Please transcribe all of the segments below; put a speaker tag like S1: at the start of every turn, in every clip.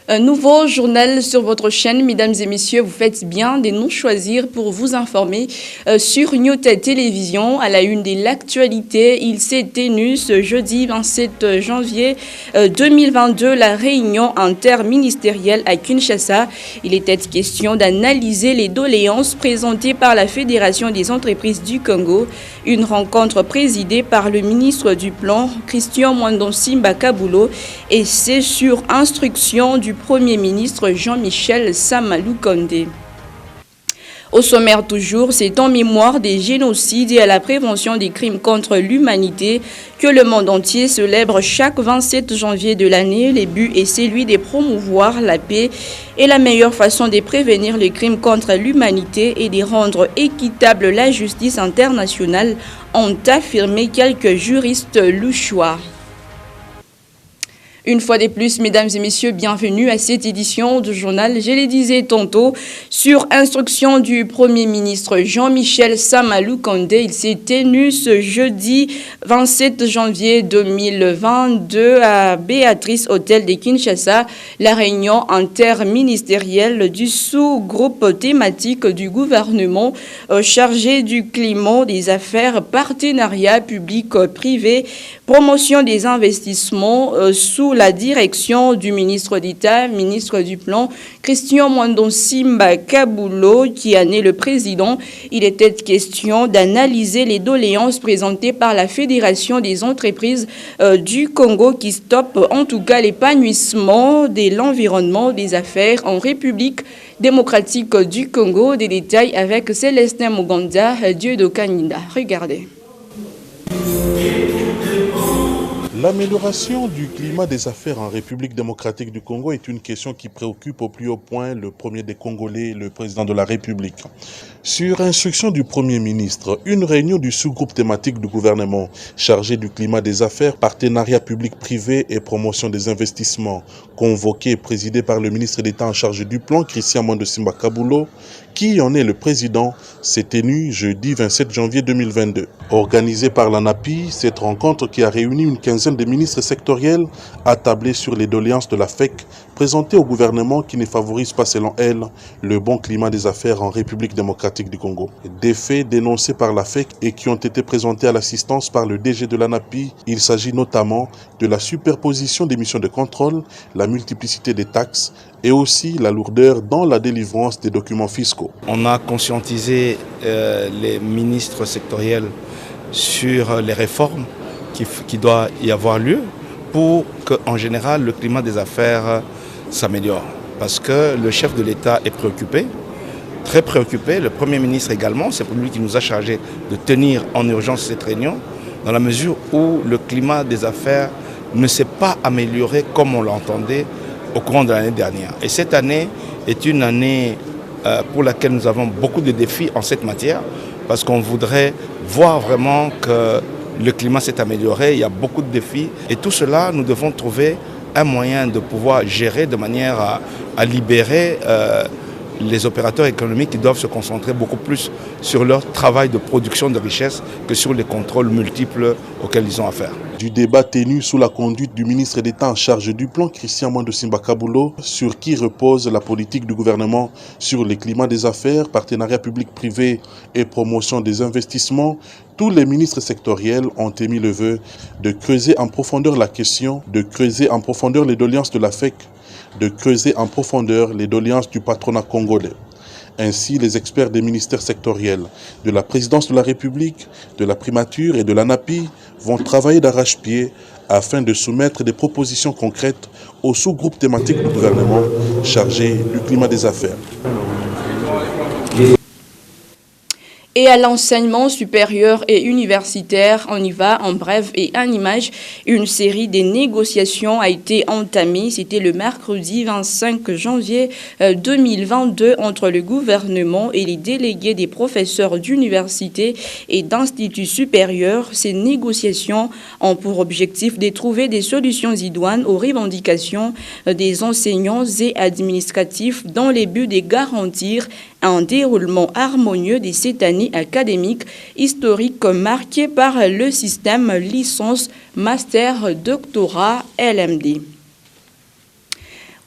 S1: Un nouveau journal sur votre chaîne, mesdames et messieurs, vous faites bien de nous choisir pour vous informer sur Nyota Télévision. À la une de l'actualité, il s'est tenu ce jeudi 27 janvier 2022 la réunion interministérielle à Kinshasa. Il était question d'analyser les doléances présentées par la Fédération des entreprises du Congo. Une rencontre présidée par le ministre du Plan, Christian Mwandonsimba Kabulo, et c'est sur instruction du Premier ministre Jean-Michel Sama Lukonde. Au sommaire toujours, c'est en mémoire des génocides et à la prévention des crimes contre l'humanité que le monde entier célèbre chaque 27 janvier de l'année. Le but est celui de promouvoir la paix et la meilleure façon de prévenir les crimes contre l'humanité et de rendre équitable la justice internationale, ont affirmé quelques juristes louchois. Une fois de plus, mesdames et messieurs, bienvenue à cette édition du journal. Je le disais tantôt, sur instruction du Premier ministre Jean-Michel Sama Lukonde, il s'est tenu ce jeudi 27 janvier 2022 à Béatrice Hôtel de Kinshasa, la réunion interministérielle du sous-groupe thématique du gouvernement chargé du climat, des affaires, partenariats publics-privés, promotion des investissements sous la direction du ministre d'État, ministre du Plan, Christian Mwandonsimba Kabulo, qui en est le président. Il était question d'analyser les doléances présentées par la Fédération des entreprises du Congo qui stoppe en tout cas l'épanouissement de l'environnement des affaires en République démocratique du Congo. Des détails avec Célestin Muganda, Dieu de Kanida. Regardez.
S2: L'amélioration du climat des affaires en République démocratique du Congo est une question qui préoccupe au plus haut point le premier des Congolais, le président de la République. Sur instruction du Premier ministre, une réunion du sous-groupe thématique du gouvernement chargé du climat des affaires, partenariat public-privé et promotion des investissements, convoquée et présidée par le ministre d'État en charge du plan, Christian Mwandonsimba Kabulo, qui en est le président, s'est tenue jeudi 27 janvier 2022. Organisée par l'ANAPI, cette rencontre qui a réuni une quinzaine de ministres sectoriels a tablé sur les doléances de la FEC présentées au gouvernement qui ne favorisent pas, selon elle, le bon climat des affaires en République démocratique du Congo. Des faits dénoncés par la FEC et qui ont été présentés à l'assistance par le DG de l'ANAPI, il s'agit notamment de la superposition des missions de contrôle, la multiplicité des taxes et aussi la lourdeur dans la délivrance des documents fiscaux.
S3: On a conscientisé les ministres sectoriels sur les réformes qui doivent y avoir lieu pour qu'en général le climat des affaires s'améliore. Parce que le chef de l'État est préoccupé, très préoccupé, le Premier ministre également, c'est pour lui qui nous a chargé de tenir en urgence cette réunion, dans la mesure où le climat des affaires ne s'est pas amélioré comme on l'entendait au courant de l'année dernière. Et cette année est une année pour laquelle nous avons beaucoup de défis en cette matière, parce qu'on voudrait voir vraiment que le climat s'est amélioré, il y a beaucoup de défis. Et tout cela, nous devons trouver un moyen de pouvoir gérer de manière à libérer les opérateurs économiques qui doivent se concentrer beaucoup plus sur leur travail de production de richesses que sur les contrôles multiples auxquels ils ont affaire.
S2: Du débat tenu sous la conduite du ministre d'État en charge du plan, Christian Mwandonsimba Kabulo, sur qui repose la politique du gouvernement sur le climat des affaires, partenariat public-privé et promotion des investissements, tous les ministres sectoriels ont émis le vœu de creuser en profondeur la question, de creuser en profondeur les doléances de la FEC, de creuser en profondeur les doléances du patronat congolais. Ainsi, les experts des ministères sectoriels, de la présidence de la République, de la primature et de l'ANAPI vont travailler d'arrache-pied afin de soumettre des propositions concrètes au sous-groupe thématique du gouvernement chargé du climat des affaires.
S1: Et à l'enseignement supérieur et universitaire, on y va en bref et en image. Une série de négociations a été entamée. C'était le mercredi 25 janvier 2022 entre le gouvernement et les délégués des professeurs d'université et d'instituts supérieurs. Ces négociations ont pour objectif de trouver des solutions idoines aux revendications des enseignants et administratifs dans le but de garantir un déroulement harmonieux de cette année académique historique marquée par le système licence, master, doctorat, LMD.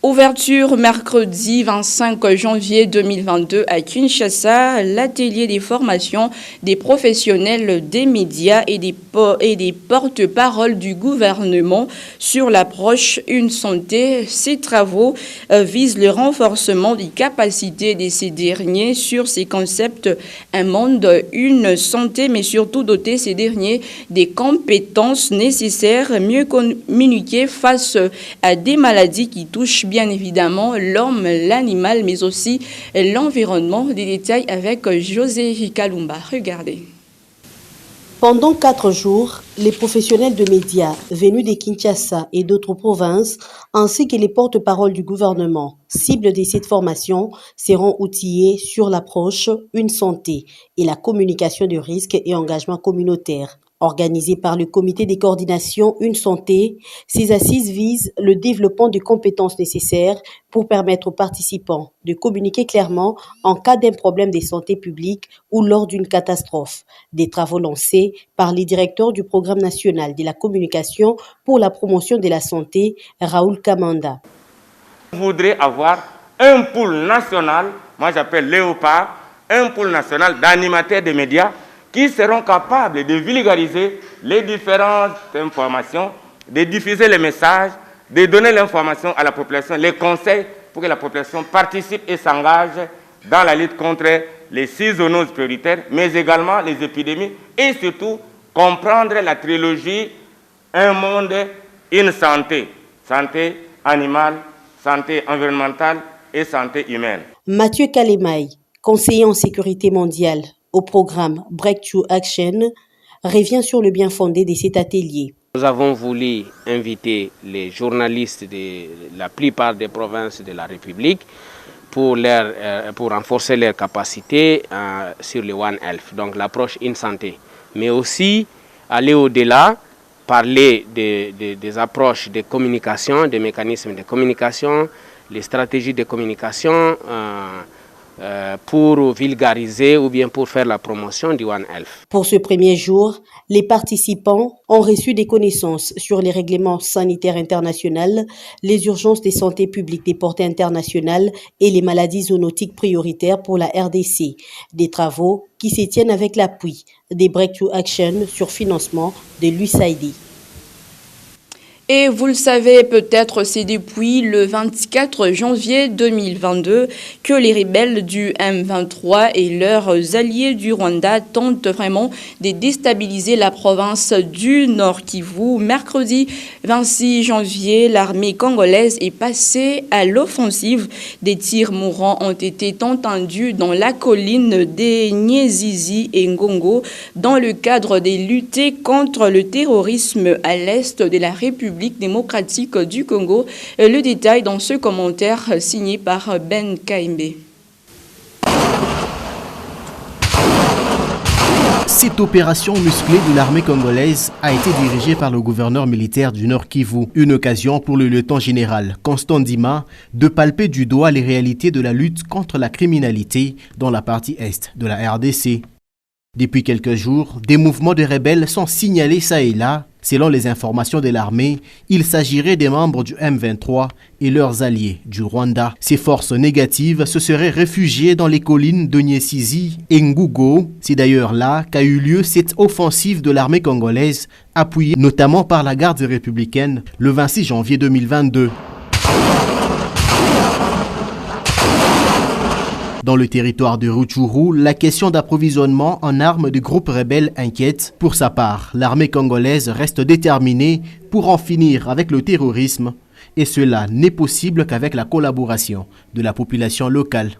S1: Ouverture mercredi 25 janvier 2022 à Kinshasa, l'atelier des formations des professionnels des médias et des porte-paroles du gouvernement sur l'approche Une Santé. Ces travaux visent le renforcement des capacités de ces derniers sur ces concepts Un monde, une santé, mais surtout doter ces derniers des compétences nécessaires, mieux communiquer face à des maladies qui touchent bien évidemment l'homme, l'animal, mais aussi l'environnement. Des détails avec José Kalumba. Regardez.
S4: Pendant 4 jours, les professionnels de médias venus de Kinshasa et d'autres provinces, ainsi que les porte-paroles du gouvernement, cible de cette formation, seront outillés sur l'approche Une Santé et la communication de risques et engagement communautaire. Organisées par le comité de coordination Une Santé, ces assises visent le développement des compétences nécessaires pour permettre aux participants de communiquer clairement en cas d'un problème de santé publique ou lors d'une catastrophe. Des travaux lancés par les directeurs du programme national de la communication pour la promotion de la santé, Raoul Kamanda.
S5: Je voudrais avoir un pool national, moi j'appelle Léopard, un pool national d'animateurs de médias qui seront capables de vulgariser les différentes informations, de diffuser les messages, de donner l'information à la population, les conseils pour que la population participe et s'engage dans la lutte contre les 6 zoonoses prioritaires, mais également les épidémies et surtout comprendre la trilogie Un monde, une santé. Santé animale, santé environnementale et santé humaine.
S4: Mathieu Kalemaï, conseiller en sécurité mondiale au programme Breakthrough Action, revient sur le bien fondé de cet atelier.
S6: Nous avons voulu inviter les journalistes de la plupart des provinces de la République pour renforcer leurs capacités sur le One Health, donc l'approche Une Santé, mais aussi aller au-delà, parler des approches de communication, des mécanismes de communication, les stratégies de communication pour vulgariser ou bien pour faire la promotion du One Health.
S4: Pour ce premier jour, les participants ont reçu des connaissances sur les règlements sanitaires internationaux, les urgences de santé publique des portées internationales et les maladies zoonotiques prioritaires pour la RDC. Des travaux qui se tiennent avec l'appui des Breakthrough Action sur financement de l'USAID.
S1: Et vous le savez peut-être, c'est depuis le 24 janvier 2022 que les rebelles du M23 et leurs alliés du Rwanda tentent vraiment de déstabiliser la province du Nord Kivu. Mercredi 26 janvier, l'armée congolaise est passée à l'offensive. Des tirs mourants ont été entendus dans la colline des Nyezizi et Ngongo dans le cadre des luttes contre le terrorisme à l'est de la République démocratique du Congo. Le détail dans ce commentaire signé par Ben Kaimbe.
S7: Cette opération musclée de l'armée congolaise a été dirigée par le gouverneur militaire du Nord Kivu. Une occasion pour le lieutenant général Constant Ndima de palper du doigt les réalités de la lutte contre la criminalité dans la partie est de la RDC. Depuis quelques jours, des mouvements de rebelles sont signalés ça et là. Selon les informations de l'armée, il s'agirait des membres du M23 et leurs alliés du Rwanda. Ces forces négatives se seraient réfugiées dans les collines de Nyesizi et Ngugo. C'est d'ailleurs là qu'a eu lieu cette offensive de l'armée congolaise, appuyée notamment par la garde républicaine le 26 janvier 2022. Dans le territoire de Rutshuru, la question d'approvisionnement en armes du groupe rebelle inquiète. Pour sa part, l'armée congolaise reste déterminée pour en finir avec le terrorisme. Et cela n'est possible qu'avec la collaboration de la population locale.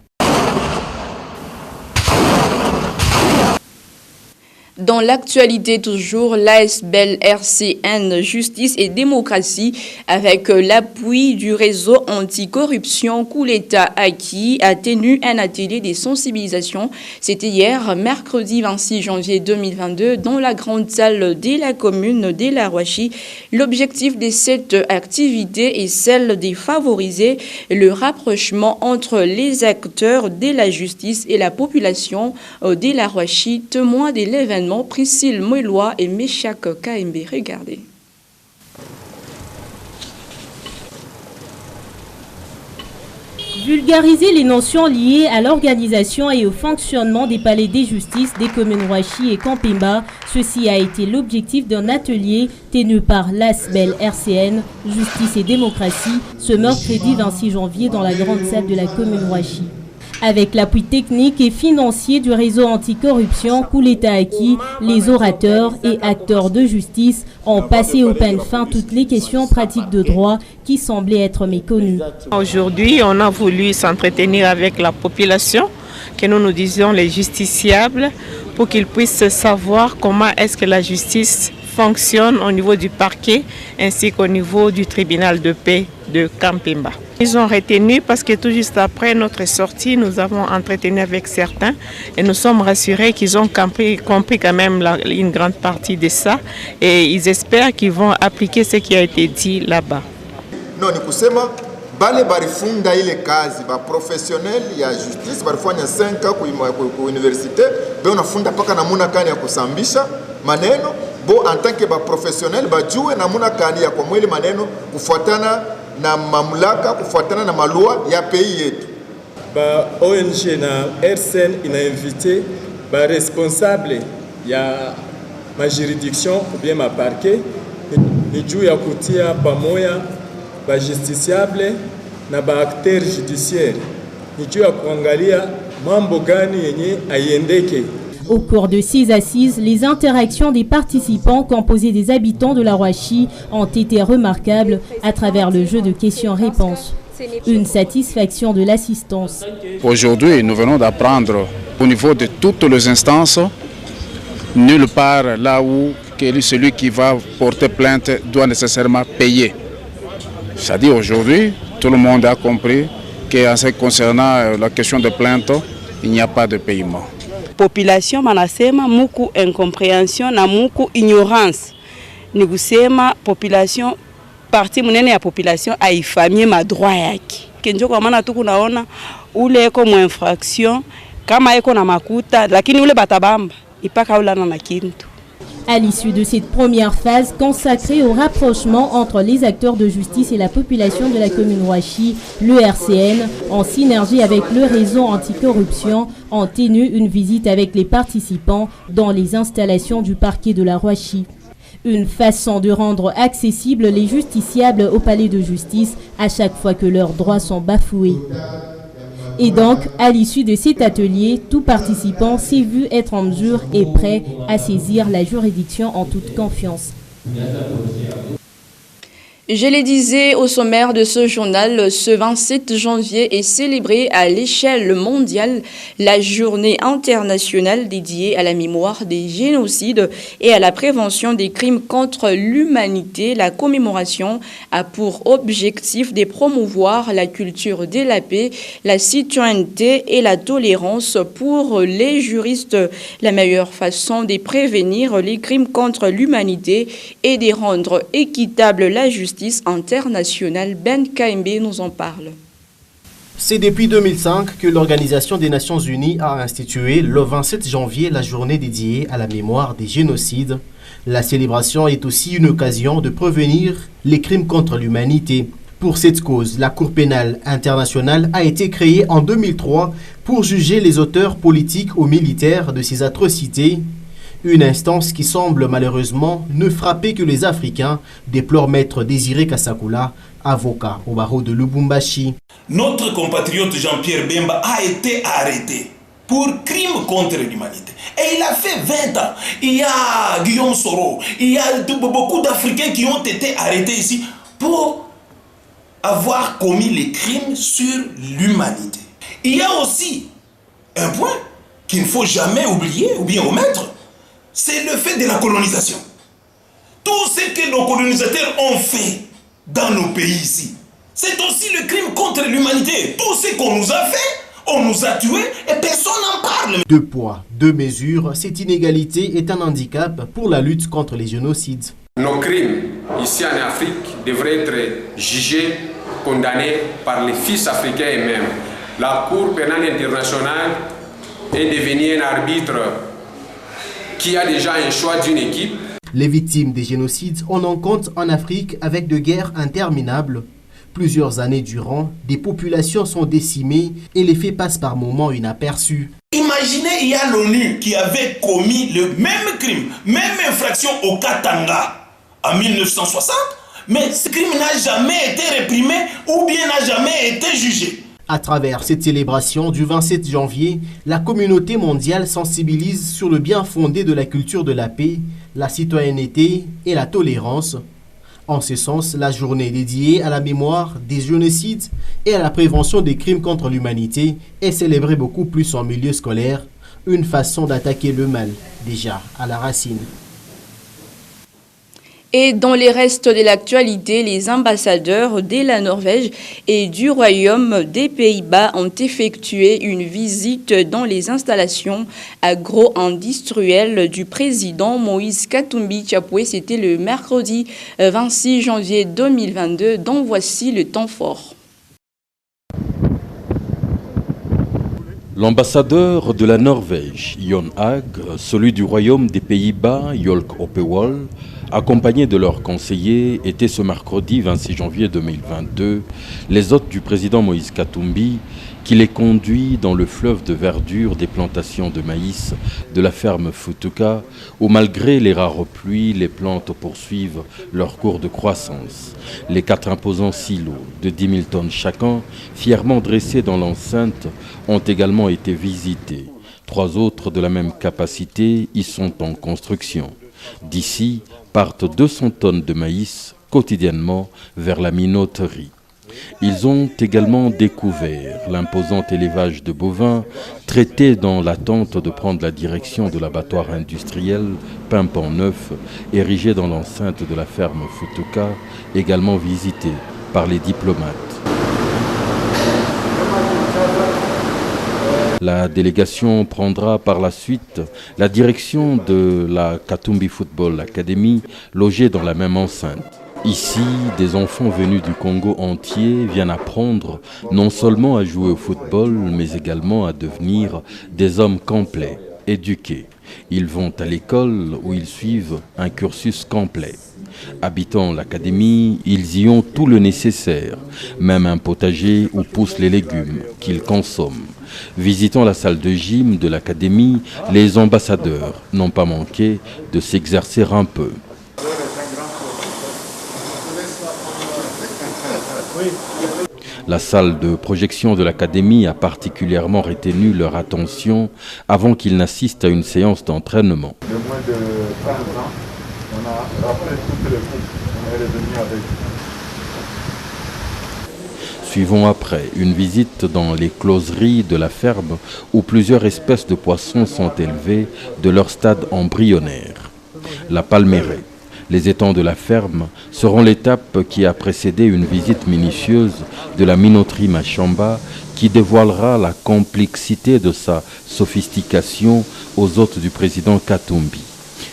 S1: Dans l'actualité toujours, l'ASBEL RCN Justice et Démocratie, avec l'appui du réseau anticorruption Coup l'État Acquis, a tenu un atelier de sensibilisation. C'était hier, mercredi 26 janvier 2022, dans la grande salle de la commune de La Rouachi. L'objectif de cette activité est celle de favoriser le rapprochement entre les acteurs de la justice et la population de La Rouachi, témoins de l'événement. Priscille Moelois et Meshak KMB. Regardez.
S8: Vulgariser les notions liées à l'organisation et au fonctionnement des palais des justices des communes Rouachi et Kampemba, ceci a été l'objectif d'un atelier tenu par l'ASBEL RCN, Justice et Démocratie, ce mercredi 26 janvier dans la grande salle de la commune Rouachi. Avec l'appui technique et financier du réseau anticorruption Kouleta Aki, les orateurs et acteurs de justice ont passé au peigne fin toutes les questions pratiques de droit qui semblaient être méconnues.
S9: Aujourd'hui, on a voulu s'entretenir avec la population, que nous disions les justiciables, pour qu'ils puissent savoir comment est-ce que la justice fonctionne au niveau du parquet ainsi qu'au niveau du tribunal de paix de Kampemba. Ils ont retenu parce que tout juste après notre sortie, nous avons entretenu avec certains et nous sommes rassurés qu'ils ont compris quand même une grande partie de ça et ils espèrent qu'ils vont appliquer ce qui a été dit là-bas.
S10: Non, ni kusema bale barifunda ile kazi ba professionnel ya justice barifanya 5 ans ku université be unafunda paka namuna kani ya kusambisha maneno bo en tant que ba professionnel bajue namuna kani ya kwa mwili maneno kufuatana na mamlaka kufuatana na malua ya pays yetu.
S11: Ba ONG na RCN inainvite ba responsable ya ma juridiction ou bien ma parquet ni juu ya kutia pamoja ba justiciable na ba acteur judiciaire ni juu ya kuangalia mambo gani yenye aiendeke.
S8: Au cours de ces assises, les interactions des participants composés des habitants de la Rouachi ont été remarquables à travers le jeu de questions-réponses. Une satisfaction de l'assistance.
S12: Aujourd'hui, nous venons d'apprendre au niveau de toutes les instances, nulle part là où celui qui va porter plainte doit nécessairement payer. C'est-à-dire aujourd'hui, tout le monde a compris qu'en ce qui concernant la question de plainte, il n'y a pas de paiement.
S13: Population manasema muku incompréhension na muku ignorance. Ni kusema population parti munene ya population haifamie madroit yake. Kenjo kwa maana tuku naona ule eko mu infraction kama eko na makuta lakini ule batabamba ipaka ulana na kintu.
S8: À l'issue de cette première phase consacrée au rapprochement entre les acteurs de justice et la population de la commune Rouachi, le RCN, en synergie avec le réseau anticorruption, ont tenu une visite avec les participants dans les installations du parquet de la Rouachi. Une façon de rendre accessibles les justiciables au palais de justice à chaque fois que leurs droits sont bafoués. Et donc, à l'issue de cet atelier, tout participant s'est vu être en mesure et prêt à saisir la juridiction en toute confiance.
S1: Je le disais au sommaire de ce journal, ce 27 janvier est célébrée à l'échelle mondiale la journée internationale dédiée à la mémoire des génocides et à la prévention des crimes contre l'humanité. La commémoration a pour objectif de promouvoir la culture de la paix, la citoyenneté et la tolérance pour les juristes. La meilleure façon de prévenir les crimes contre l'humanité et de rendre équitable la justice internationale. Ben KMB nous en parle.
S7: C'est depuis 2005 que l'Organisation des Nations Unies a institué le 27 janvier la journée dédiée à la mémoire des génocides. La célébration est aussi une occasion de prévenir les crimes contre l'humanité. Pour cette cause, la Cour pénale internationale a été créée en 2003 pour juger les auteurs politiques ou militaires de ces atrocités. Une instance qui semble malheureusement ne frapper que les Africains, déplore Maître Désiré Kassakula, avocat au barreau de Lubumbashi.
S14: Notre compatriote Jean-Pierre Bemba a été arrêté pour crime contre l'humanité. Et il a fait 20 ans. Il y a Guillaume Soro, il y a beaucoup d'Africains qui ont été arrêtés ici pour avoir commis les crimes sur l'humanité. Il y a aussi un point qu'il ne faut jamais oublier ou bien omettre. C'est le fait de la colonisation. Tout ce que nos colonisateurs ont fait dans nos pays ici, c'est aussi le crime contre l'humanité. Tout ce qu'on nous a fait, on nous a tués et personne n'en parle.
S7: 2 poids, 2 mesures, cette inégalité est un handicap pour la lutte contre les génocides.
S15: Nos crimes ici en Afrique devraient être jugés, condamnés par les fils africains eux-mêmes. La Cour pénale internationale est devenue un arbitre qui a déjà un choix d'une équipe.
S7: Les victimes des génocides, on en compte en Afrique avec de guerres interminables. Plusieurs années durant, des populations sont décimées et les faits passent par moments inaperçus.
S14: Imaginez, il y a l'ONU qui avait commis le même crime, même infraction au Katanga en 1960, mais ce crime n'a jamais été réprimé ou bien n'a jamais été jugé.
S7: À travers cette célébration du 27 janvier, la communauté mondiale sensibilise sur le bien fondé de la culture de la paix, la citoyenneté et la tolérance. En ce sens, la journée dédiée à la mémoire des génocides et à la prévention des crimes contre l'humanité est célébrée beaucoup plus en milieu scolaire, une façon d'attaquer le mal, déjà à la racine.
S1: Et dans les restes de l'actualité, les ambassadeurs de la Norvège et du Royaume des Pays-Bas ont effectué une visite dans les installations agro-industrielles du président Moïse Katumbi Chapwe. C'était le mercredi 26 janvier 2022, dont voici le temps fort.
S16: L'ambassadeur de la Norvège, Jon Hag, celui du Royaume des Pays-Bas, Jolk Opewol, accompagnés de leurs conseillers, étaient ce mercredi 26 janvier 2022 les hôtes du président Moïse Katumbi qui les conduit dans le fleuve de verdure des plantations de maïs de la ferme Futuka où malgré les rares pluies, les plantes poursuivent leur cours de croissance. Les 4 imposants silos de 10 000 tonnes chacun, fièrement dressés dans l'enceinte, ont également été visités. 3 autres de la même capacité y sont en construction. D'ici partent 200 tonnes de maïs quotidiennement vers la minoterie. Ils ont également découvert l'imposant élevage de bovins traités dans l'attente de prendre la direction de l'abattoir industriel Pimpant Neuf, érigé dans l'enceinte de la ferme Futuka, également visité par les diplomates. La délégation prendra par la suite la direction de la Katumbi Football Academy, logée dans la même enceinte. Ici, des enfants venus du Congo entier viennent apprendre non seulement à jouer au football, mais également à devenir des hommes complets, éduqués. Ils vont à l'école où ils suivent un cursus complet. Habitant l'académie, ils y ont tout le nécessaire, même un potager où poussent les légumes qu'ils consomment. Visitant la salle de gym de l'académie, les ambassadeurs n'ont pas manqué de s'exercer un peu. La salle de projection de l'académie a particulièrement retenu leur attention avant qu'ils n'assistent à une séance d'entraînement.
S17: De moins de 15 ans, on a rappelé toutes les coupes, on est revenu avec.
S16: Suivons après une visite dans les closeries de la ferme où plusieurs espèces de poissons sont élevées de leur stade embryonnaire. La palmeraie. Les étangs de la ferme seront l'étape qui a précédé une visite minutieuse de la minoterie Machamba qui dévoilera la complexité de sa sophistication aux hôtes du président Katumbi.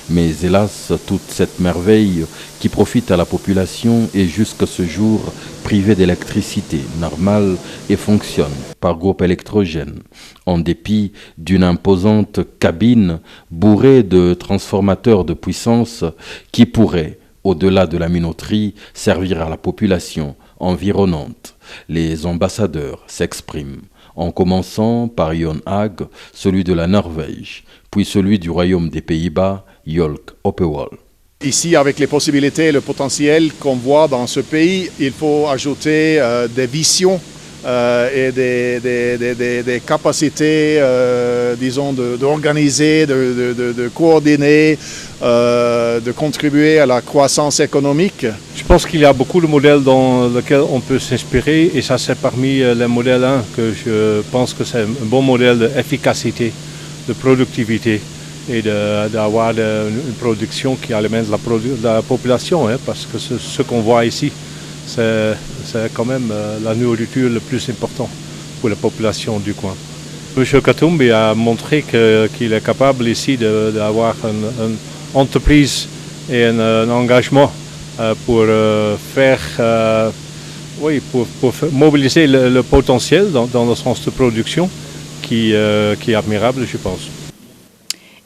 S16: Mais hélas, toute cette merveille qui profite à la population est jusqu'à ce jour privée d'électricité normale et fonctionne par groupe électrogène, en dépit d'une imposante cabine bourrée de transformateurs de puissance qui pourraient, au-delà de la minoterie, servir à la population environnante. Les ambassadeurs s'expriment, en commençant par Jon Hag, celui de la Norvège, puis celui du Royaume des Pays-Bas, Jolk Opewol.
S18: Ici, avec les possibilités et le potentiel qu'on voit dans ce pays, il faut ajouter des visions et des capacités, disons, d'organiser, de coordonner, de contribuer à la croissance économique.
S19: Je pense qu'il y a beaucoup de modèles dans lesquels on peut s'inspirer et ça c'est parmi les modèles 1 que je pense que c'est un bon modèle d'efficacité, de productivité et d'avoir une production qui alimente la population, hein, parce que ce qu'on voit ici, c'est quand même la nourriture le plus important pour la population du coin. M. Katumbi a montré qu'il est capable ici d'avoir une entreprise et un engagement pour mobiliser le potentiel dans le sens de production qui est admirable, je pense.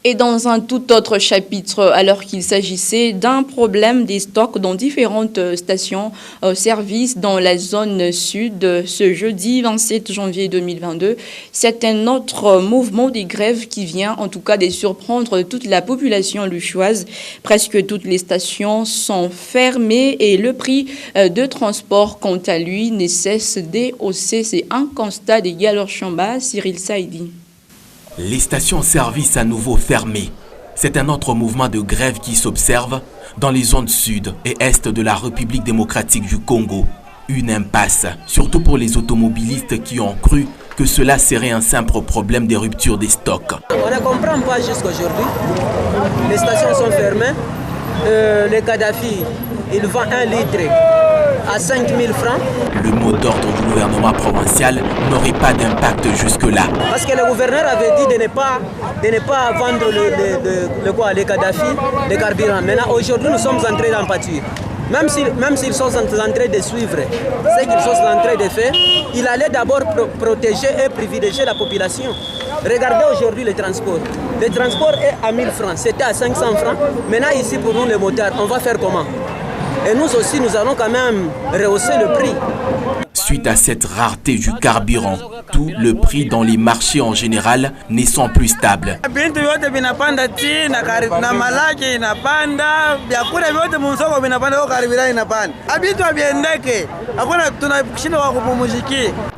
S1: Et dans un tout autre chapitre, alors qu'il s'agissait d'un problème des stocks dans différentes stations-service dans la zone sud, ce jeudi 27 janvier 2022, c'est un autre mouvement des grèves qui vient en tout cas de surprendre toute la population luchoise. Presque toutes les stations sont fermées et le prix de transport, quant à lui, ne cesse de hausser. C'est un constat de Galor Chamba, Cyril Saïdi.
S20: Les stations-service à nouveau fermées. C'est un autre mouvement de grève qui s'observe dans les zones sud et est de la République démocratique du Congo. Une impasse, surtout pour les automobilistes qui ont cru que cela serait un simple problème de rupture des stocks.
S21: On ne comprend pas jusqu'aujourd'hui. Les stations sont fermées. Le Kadhafi, il vend 1 litre à 5 000 francs.
S20: Le mot d'ordre du gouvernement provincial n'aurait pas d'impact jusque-là.
S21: Parce que le gouverneur avait dit de ne pas vendre le Kadhafi, le carburant. Maintenant, aujourd'hui, nous sommes en train d'en pâtir. Même s'ils sont en train de suivre ce qu'ils sont en train de faire, il allait d'abord protéger et privilégier la population. Regardez aujourd'hui le transport. Le transport est à 1000 francs, c'était à 500 francs. Maintenant ici pour nous les motards, on va faire comment? Et nous aussi, nous allons quand même rehausser le prix.
S20: Suite à cette rareté du carburant, tout le prix dans les marchés en général ne sont plus stables.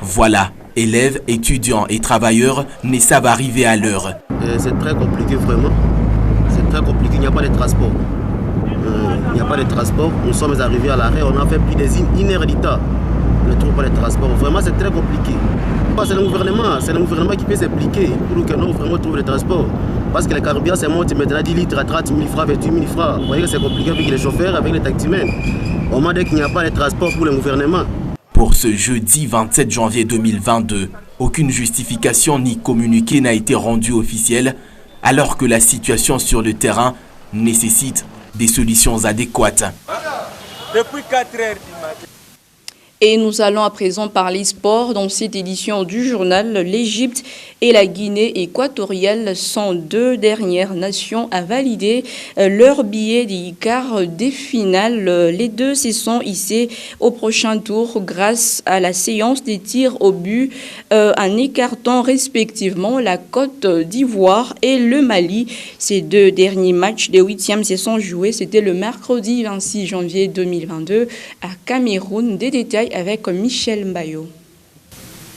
S20: Voilà, élèves, étudiants et travailleurs ne savent arriver à l'heure.
S22: C'est très compliqué vraiment. C'est très compliqué, il n'y a pas de transport. Il n'y a pas de transport, nous sommes arrivés à l'arrêt, on a fait plus d'une heure d'état. Ne trouve pas de transport. Vraiment, c'est très compliqué. C'est le gouvernement qui peut s'impliquer pour que nous vraiment trouvions le transport. Parce que les carburants, c'est monté maintenant 10 litres à 30 000 francs, 28 000 francs. Vous voyez que c'est compliqué avec les chauffeurs, avec les taximens. Au moment qu'il n'y a pas de transport pour le gouvernement.
S20: Pour ce jeudi 27 janvier 2022, aucune justification ni communiqué n'a été rendu officiel, alors que la situation sur le terrain nécessite des solutions adéquates.
S21: Depuis 4 heures du matin.
S1: Et nous allons à présent parler sport. Dans cette édition du journal, l'Égypte et la Guinée équatoriale sont deux dernières nations à valider leur billet des quarts des finales. Les deux se sont hissés au prochain tour grâce à la séance des tirs au but en écartant respectivement la Côte d'Ivoire et le Mali. Ces deux derniers matchs des 8e se sont joués. C'était le mercredi 26 janvier 2022 à Cameroun. Des détails avec Michel Mbayo.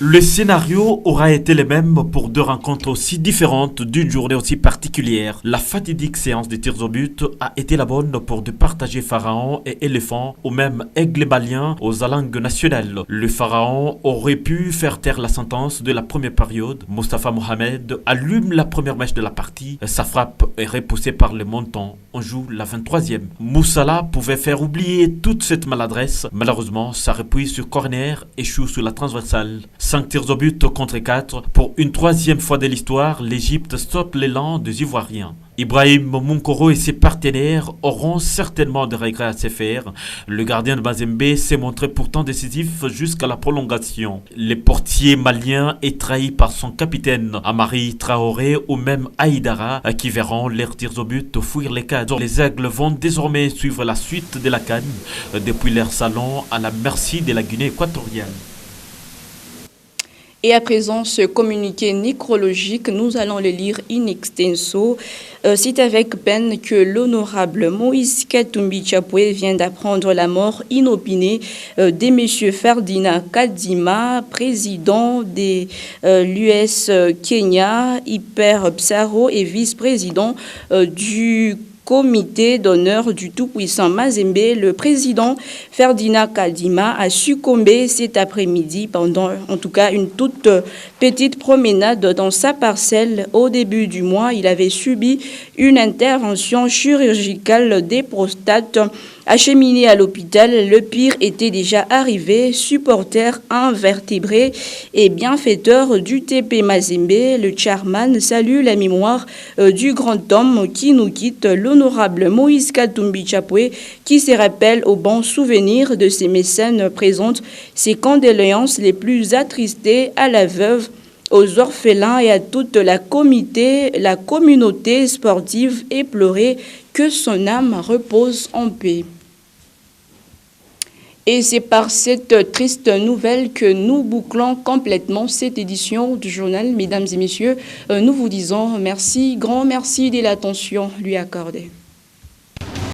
S23: Le scénario aura été le même pour deux rencontres aussi différentes d'une journée aussi particulière. La fatidique séance des tirs au but a été la bonne pour de partager Pharaon et Éléphant ou même Aigle Balien aux alangues nationales. Le Pharaon aurait pu faire taire la sentence de la première période. Mostafa Mohamed allume la première mèche de la partie. Sa frappe est repoussée par le montant. On joue la 23e. Moussala pouvait faire oublier toute cette maladresse. Malheureusement, sa reprise sur corner échoue sur la transversale. 5 tirs au but contre 4. Pour une troisième fois de l'histoire, l'Égypte stoppe l'élan des Ivoiriens. Ibrahim Munkoro et ses partenaires auront certainement des regrets à se faire. Le gardien de Mazembe s'est montré pourtant décisif jusqu'à la prolongation. Le portier malien est trahi par son capitaine Amari Traoré ou même Aïdara qui verront leurs tirs au but fuir les cadres. Les Aigles vont désormais suivre la suite de la CAN depuis leur salon à la merci de la Guinée équatoriale.
S1: Et à présent, ce communiqué nécrologique, nous allons le lire in extenso. C'est avec peine que l'honorable Moïse Katumbi Chapwe vient d'apprendre la mort inopinée de M. Ferdinand Kadima, président de l'US Kenya, Hyper Psaro et vice-président du comité d'honneur du tout-puissant Mazembe. Le président Ferdinand Kadima a succombé cet après-midi pendant en tout cas une toute petite promenade dans sa parcelle. Au début du mois, il avait subi une intervention chirurgicale des prostates. Acheminé à l'hôpital, le pire était déjà arrivé. Supporter invertébré et bienfaiteur du TP Mazembe, le chairman salue la mémoire du grand homme qui nous quitte, l'honorable Moïse Katumbi Chapwe, qui se rappelle au bon souvenir de ses mécènes, présente ses condoléances les plus attristées à la veuve, aux orphelins et à toute la communauté sportive éplorée, que son âme repose en paix. Et c'est par cette triste nouvelle que nous bouclons complètement cette édition du journal. Mesdames et messieurs, nous vous disons merci, grand merci de l'attention lui accordée.